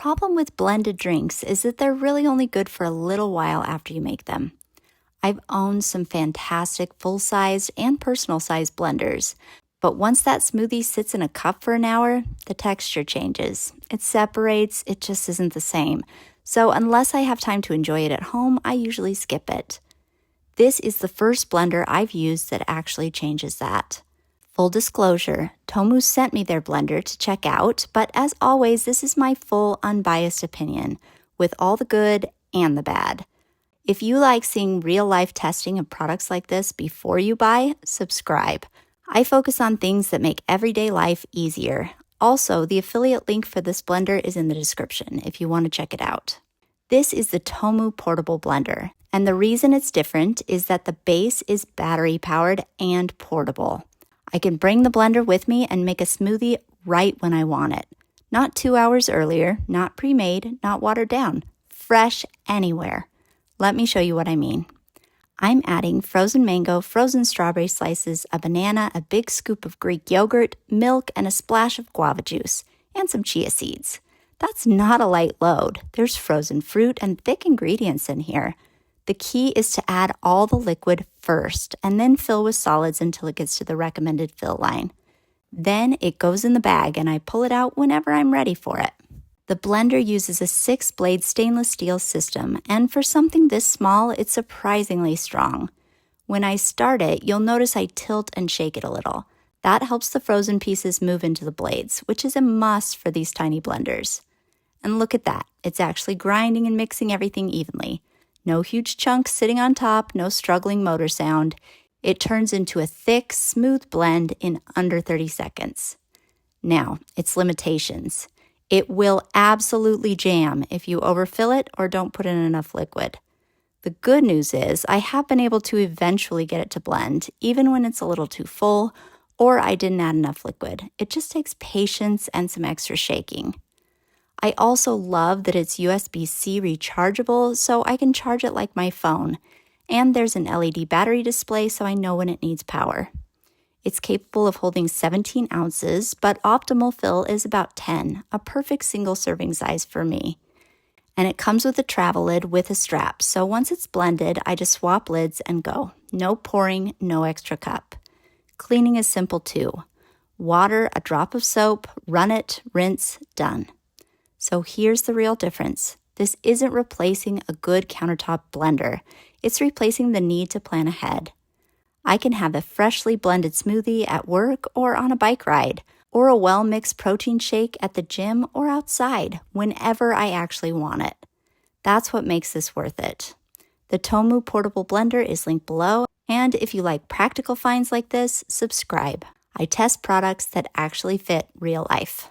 problem with blended drinks is that they're really only good for a little while after you make them. I've owned some fantastic full-sized and personal-sized blenders, but once that smoothie sits in a cup for an hour, the texture changes. It separates, it just isn't the same. So unless I have time to enjoy it at home, I usually skip it. This is the first blender I've used that actually changes that. Full disclosure, Tomuoo sent me their blender to check out, but as always, this is my full, unbiased opinion, with all the good and the bad. If you like seeing real-life testing of products like this before you buy, subscribe. I focus on things that make everyday life easier. Also, the affiliate link for this blender is in the description if you want to check it out. This is the Tomuoo Portable Blender, and the reason it's different is that the base is battery-powered and portable. I can bring the blender with me and make a smoothie right when I want it. Not 2 hours earlier, not pre-made, not watered down. Fresh anywhere. Let me show you what I mean. I'm adding frozen mango, frozen strawberry slices, a banana, a big scoop of Greek yogurt, milk, and a splash of guava juice, and some chia seeds. That's not a light load. There's frozen fruit and thick ingredients in here. The key is to add all the liquid first and then fill with solids until it gets to the recommended fill line. Then it goes in the bag and I pull it out whenever I'm ready for it. The blender uses a 6-blade stainless steel system, and for something this small, it's surprisingly strong. When I start it, you'll notice I tilt and shake it a little. That helps the frozen pieces move into the blades, which is a must for these tiny blenders. And look at that, it's actually grinding and mixing everything evenly. No huge chunks sitting on top, no struggling motor sound. It turns into a thick, smooth blend in under 30 seconds. Now, its limitations. It will absolutely jam if you overfill it or don't put in enough liquid. The good news is I have been able to eventually get it to blend, even when it's a little too full or I didn't add enough liquid. It just takes patience and some extra shaking. I also love that it's USB-C rechargeable, so I can charge it like my phone. And there's an LED battery display, so I know when it needs power. It's capable of holding 17 ounces, but optimal fill is about 10, a perfect single serving size for me. And it comes with a travel lid with a strap, so once it's blended, I just swap lids and go. No pouring, no extra cup. Cleaning is simple too. Water, a drop of soap, run it, rinse, done. So here's the real difference. This isn't replacing a good countertop blender. It's replacing the need to plan ahead. I can have a freshly blended smoothie at work or on a bike ride, or a well-mixed protein shake at the gym or outside, whenever I actually want it. That's what makes this worth it. The Tomuoo Portable Blender is linked below, and if you like practical finds like this, subscribe. I test products that actually fit real life.